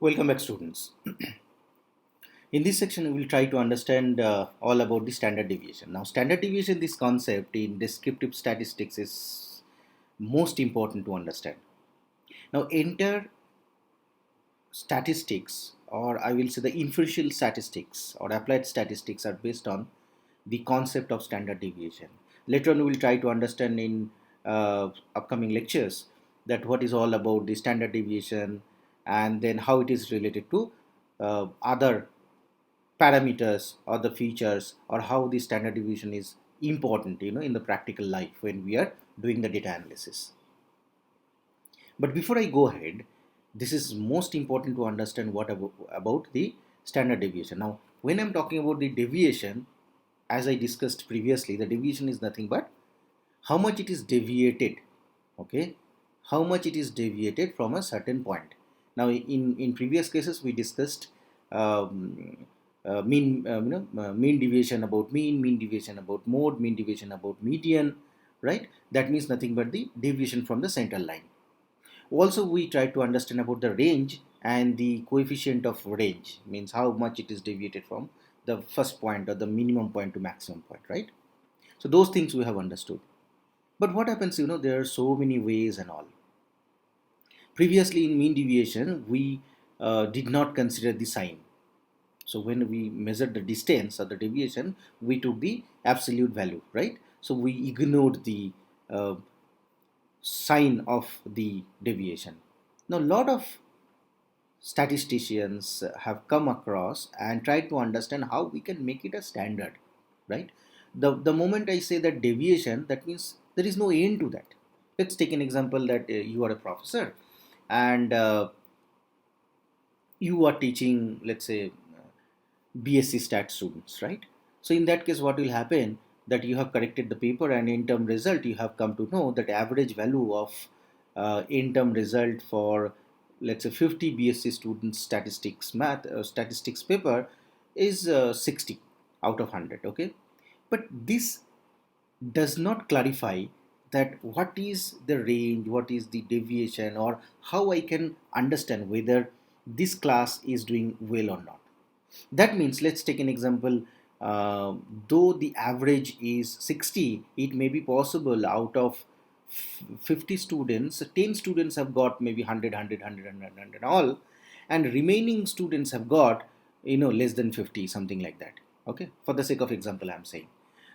Welcome back, students. In this section, we will try to understand all about the standard deviation. Now, standard deviation, this concept in descriptive statistics is most important to understand. Now, enter statistics, or I will say the inferential statistics or applied statistics, are based on the concept of standard deviation. Later on, we will try to understand in upcoming lectures that what is all about the standard deviation and then how it is related to other parameters or the features, or how the standard deviation is important in the practical life when we are doing the data analysis. But before I go ahead, this is most important to understand what about the standard deviation. Now, when I'm talking about the deviation, as I discussed previously, the deviation is nothing but how much it is deviated. Okay, how much it is deviated from a certain point. Now, in previous cases, we discussed mean deviation about mean deviation about mode, mean deviation about median, right? That means nothing but the deviation from the central line. Also, we try to understand about the range and the coefficient of range, means how much it is deviated from the first point or the minimum point to maximum point, right? So those things we have understood. But what happens, there are so many ways and all. Previously in mean deviation, we did not consider the sign. So when we measured the distance or the deviation, we took the absolute value, right? So we ignored the uh, sign of the deviation. Now, a lot of statisticians have come across and tried to understand how we can make it a standard, right? The moment I say that deviation, that means there is no end to that. Let's take an example that you are a professor and you are teaching, let's say, BSc Stat students, right? So in that case, what will happen that you have corrected the paper, and in term result, you have come to know that average value of in term result for, let's say, 50 BSc students statistics paper is 60 out of 100. Okay, but this does not clarify that what is the range, what is the deviation, or how I can understand whether this class is doing well or not. That means, let's take an example. Though the average is 60, it may be possible out of 50 students, 10 students have got maybe 100, all, and remaining students have got less than 50, something like that. Okay, for the sake of example, I'm saying.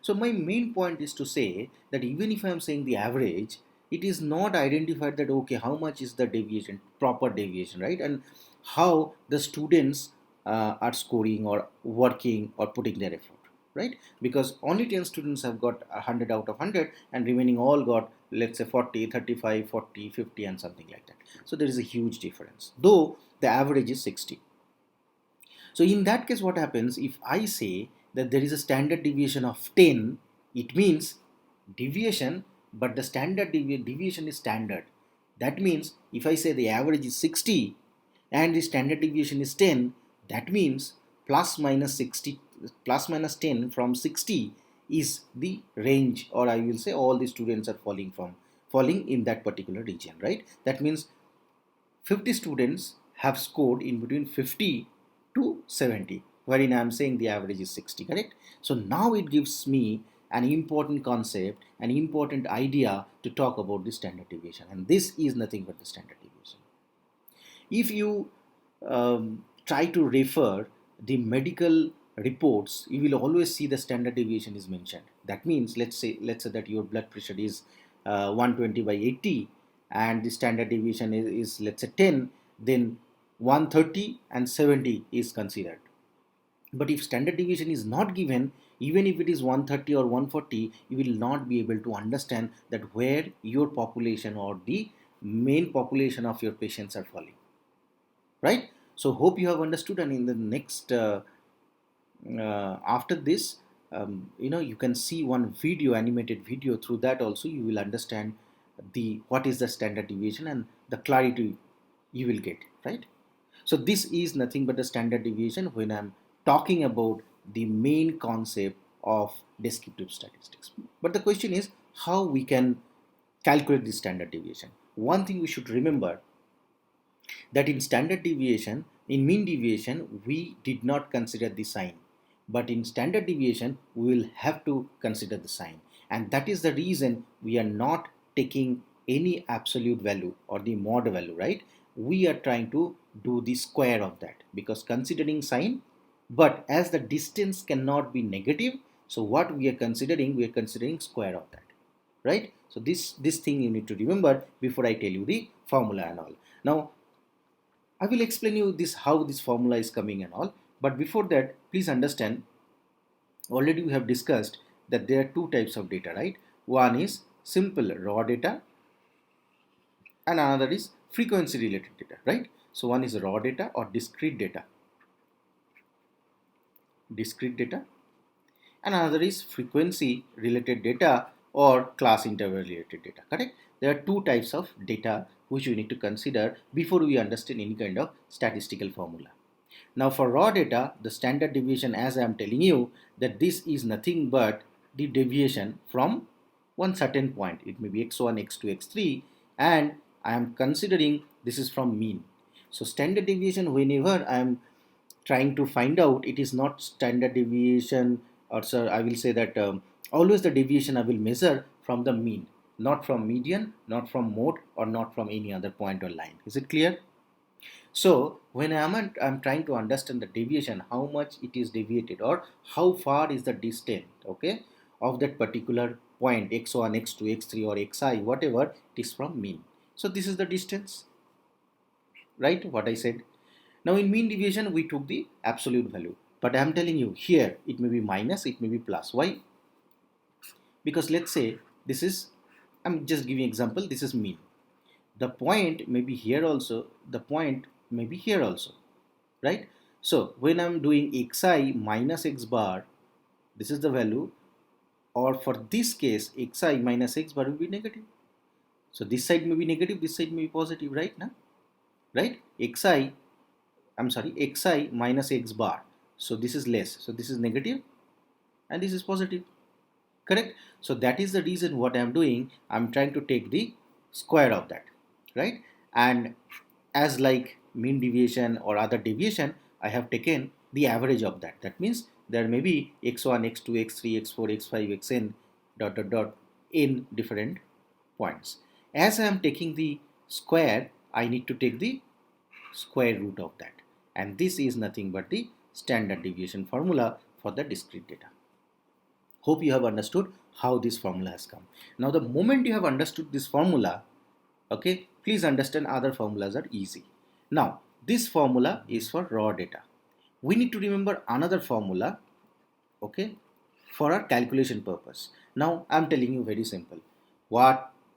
So my main point is to say that even if I'm saying the average, it is not identified that okay, how much is the deviation, proper deviation, right? And how the students are scoring or working or putting their effort, right? Because only 10 students have got 100 out of 100, and remaining all got, let's say, 40, 35, 40, 50, and something like that. So there is a huge difference, though the average is 60. So in that case, what happens if I say that there is a standard deviation of 10? It means deviation, but the standard deviation is standard. That means if I say the average is 60 and the standard deviation is 10, that means plus minus 60, plus minus 10 from 60 is the range, or I will say all the students are falling in that particular region, right? That means 50 students have scored in between 50 to 70, wherein I am saying the average is 60, correct? So now it gives me an important concept, an important idea to talk about the standard deviation, and this is nothing but the standard deviation. If you try to refer the medical reports, you will always see the standard deviation is mentioned. That means, let's say that your blood pressure is 120 by 80, and the standard deviation is let's say 10, then 130 and 70 is considered. But if standard deviation is not given, even if it is 130 or 140, you will not be able to understand that where your population or the main population of your patients are falling, right? So hope you have understood, and in the next after this, you can see one video, animated video. Through that also you will understand the what is the standard deviation and the clarity you will get, right? So this is nothing but the standard deviation when I'm talking about the main concept of descriptive statistics. But the question is how we can calculate the standard deviation. One thing we should remember, that in standard deviation In mean deviation, we did not consider the sign, but in standard deviation, we will have to consider the sign. And that is the reason we are not taking any absolute value or the mod value, right? We are trying to do the square of that because considering sign, but as the distance cannot be negative, so what we are considering square of that, right? So this thing you need to remember before I tell you the formula and all. Now I will explain you this how this formula is coming and all. But before that, please understand, already we have discussed that there are two types of data, right? One is simple raw data and another is frequency related data, right? So one is raw data or discrete data, and another is frequency related data or class interval related data, correct? There are two types of data which we need to consider before we understand any kind of statistical formula. Now for raw data, the standard deviation, as I am telling you, that this is nothing but the deviation from one certain point. It may be x1, x2, x3, and I am considering this is from mean. So standard deviation, whenever I am trying to find out, it is not standard deviation, or sir, I will say that always the deviation I will measure from the mean, not from median, not from mode, or not from any other point or line. Is it clear? So when I'm trying to understand the deviation, how much it is deviated or how far is the distance, okay, of that particular point x1, x2, x3 or xi, whatever it is from mean. So this is the distance, right? What I said. Now in mean deviation, we took the absolute value. But I am telling you here, it may be minus, it may be plus. Why? Because let's say this is, I'm just giving example, this is mean. The point may be here also, the point may be here also, right? So when I'm doing xi minus x bar, this is the value, or for this case xi minus x bar will be negative. So this side may be negative, this side may be positive, right? Now, right? Xi minus x bar. So this is less. So this is negative and this is positive. Correct? So that is the reason what I am doing. I'm trying to take the square of that, right? And as like mean deviation or other deviation, I have taken the average of that. That means there may be x1, x2, x3, x4, x5, xn dot dot dot in different points. As I am taking the square, I need to take the square root of that. And this is nothing but the standard deviation formula for the discrete data. Hope you have understood how this formula has come. Now the moment you have understood this formula, okay, please understand other formulas are easy. Now this formula is for raw data. We need to remember another formula, okay, for our calculation purpose. Now I'm telling you very simple.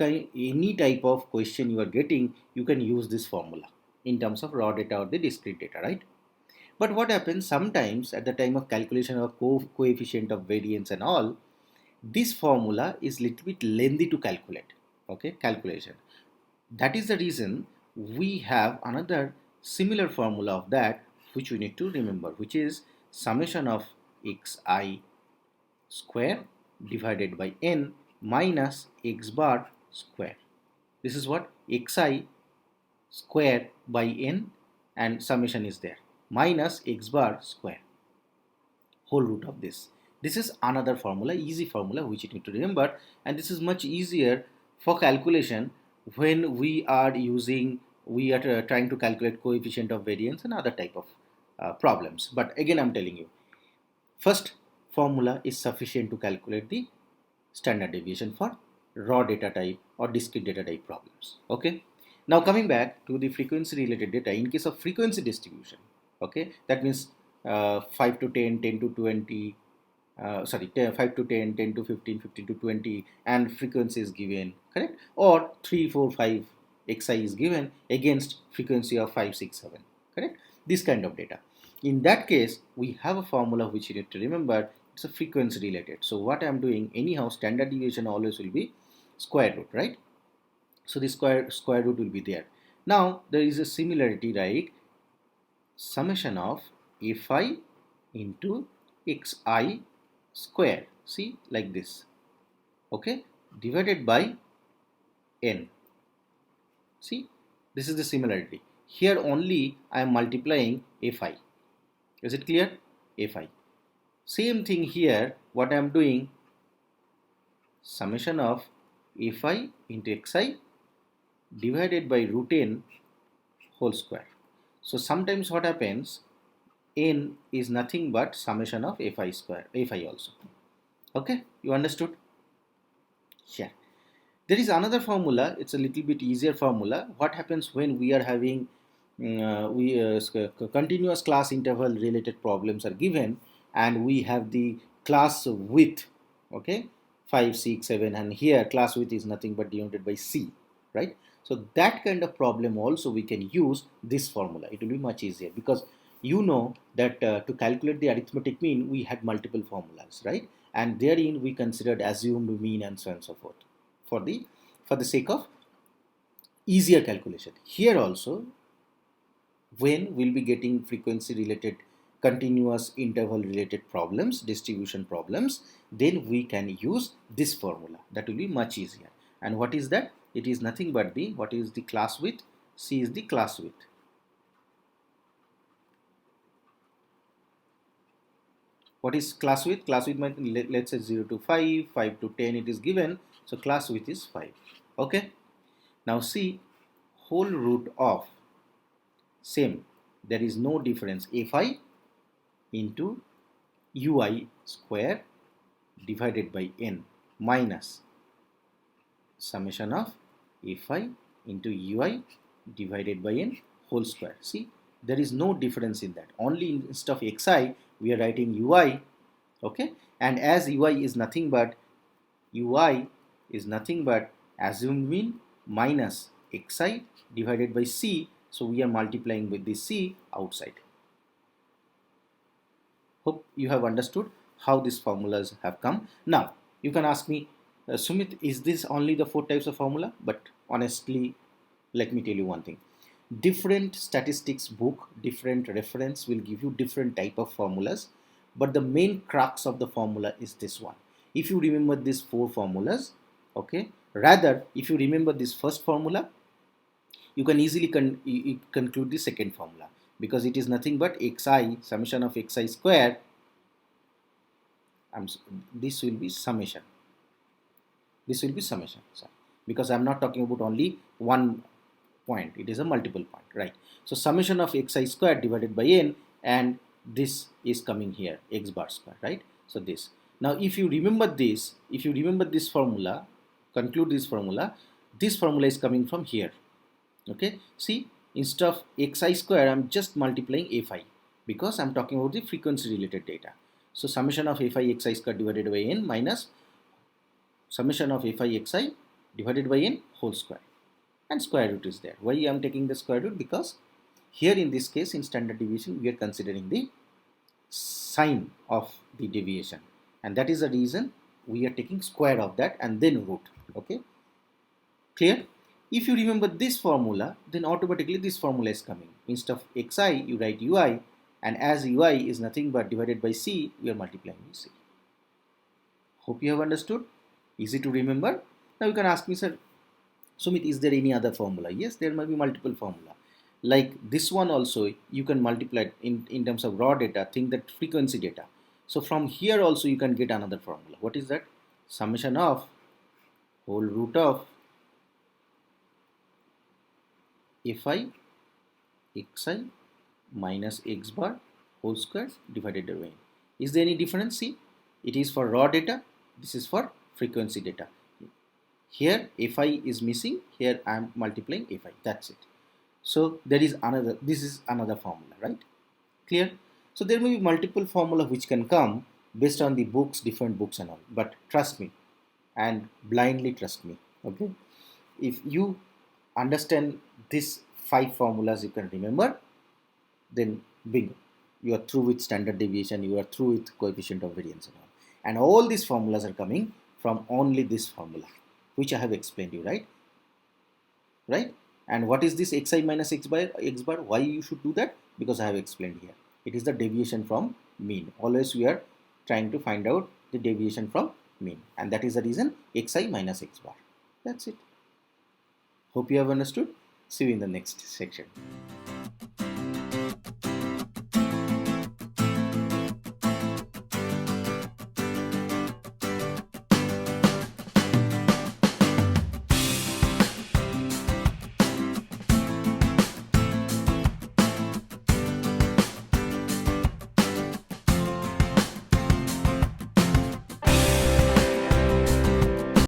Any type of question you are getting, you can use this formula in terms of raw data or the discrete data, right? But what happens sometimes at the time of calculation of coefficient of variance and all, this formula is little bit lengthy to calculate, okay, calculation. That is the reason we have another similar formula of that which we need to remember, which is summation of xi square divided by n minus x bar square. This is what xi square by n and summation is there minus x bar square, whole root of this. This is another formula, easy formula which you need to remember, and this is much easier for calculation when we are trying to calculate coefficient of variance and other type of problems. But again I'm telling you, first formula is sufficient to calculate the standard deviation for raw data type or discrete data type problems. Okay. Now coming back to the frequency related data, in case of frequency distribution, okay, that means 5 to 10, 10 to 20, 5 to 10, 10 to 15, 15 to 20, and frequency is given, correct? Or 3, 4, 5 xi is given against frequency of 5, 6, 7, correct? This kind of data. In that case, we have a formula which you need to remember. It's a frequency related. So what I am doing, anyhow, standard deviation always will be square root, right? So the square root will be there. Now there is a similarity, right? Summation of fi into xi square, see, like this, okay, divided by n. See, this is the similarity. Here only I am multiplying fi. Is it clear? fi. Same thing here, what I am doing, summation of fi into xi divided by root n whole square. So sometimes what happens, n is nothing but summation of fi square, fi also. Okay, you understood? Yeah. There is another formula, it's a little bit easier formula. What happens when we are having continuous class interval related problems are given, and we have the class width, okay, 5, 6, 7, and here class width is nothing but denoted by c, right? So that kind of problem also we can use this formula. It will be much easier because you know that to calculate the arithmetic mean we had multiple formulas, right? And therein we considered assumed mean and so on and so forth for the sake of easier calculation. Here also, when we'll be getting frequency related, continuous interval related problems, distribution problems, then we can use this formula. That will be much easier. And what is that? It is nothing but the, what is the class width? C is the class width. What is class width? Class width might, let's say 0 to 5, 5 to 10 it is given. So class width is 5. Okay. Now see, whole root of, same, there is no difference, fi into ui square divided by n minus summation of fi into ui divided by n whole square. See, there is no difference in that. Only instead of xi we are writing ui, okay, and as ui is nothing but assumed mean minus xi divided by c, so we are multiplying with the c outside. Hope you have understood how these formulas have come. Now you can ask me, Sumit, is this only the 4 types of formula? But honestly, let me tell you one thing. Different statistics book, different reference will give you different type of formulas, but the main crux of the formula is this one. If you remember these 4 formulas, okay, rather if you remember this first formula, you can easily conclude the second formula, because it is nothing but xi summation of xi square. This will be summation. This will be summation, sorry, because I'm not talking about only one point, it is a multiple point, right? So summation of xi square divided by n, and this is coming here x bar square, right? So this, now if you remember this formula, conclude this formula is coming from here. Okay, see, instead of xi square I'm just multiplying fi, because I'm talking about the frequency related data. So summation of fi xi square divided by n minus summation of fi xi divided by n whole square, and square root is there. Why I am taking the square root? Because here in this case, in standard deviation, we are considering the sign of the deviation, and that is the reason we are taking square of that and then root. Okay, clear? If you remember this formula, then automatically this formula is coming. Instead of xi, you write ui, and as ui is nothing but divided by c, we are multiplying with c. Hope you have understood. Easy to remember. Now you can ask me, sir, Sumit, is there any other formula? Yes, there might be multiple formula. Like this one also, you can multiply in terms of raw data, think that frequency data. So from here also you can get another formula. What is that? Summation of whole root of fi xi minus x bar whole square divided by n. Is there any difference? See, it is for raw data, this is for frequency data. Here fi is missing, here I am multiplying fi, that's it. So there is another, this is another formula, right? Clear? So there may be multiple formula which can come based on the books, different books and all, but trust me and blindly trust me, okay? If you understand these 5 formulas you can remember, then bingo, you are through with standard deviation, you are through with coefficient of variance and all these formulas are coming from only this formula which I have explained you, right? Right? And what is this xi minus x bar? Why you should do that? Because I have explained here. It is the deviation from mean. Always we are trying to find out the deviation from mean, and that is the reason xi minus x bar. That's it. Hope you have understood. See you in the next section.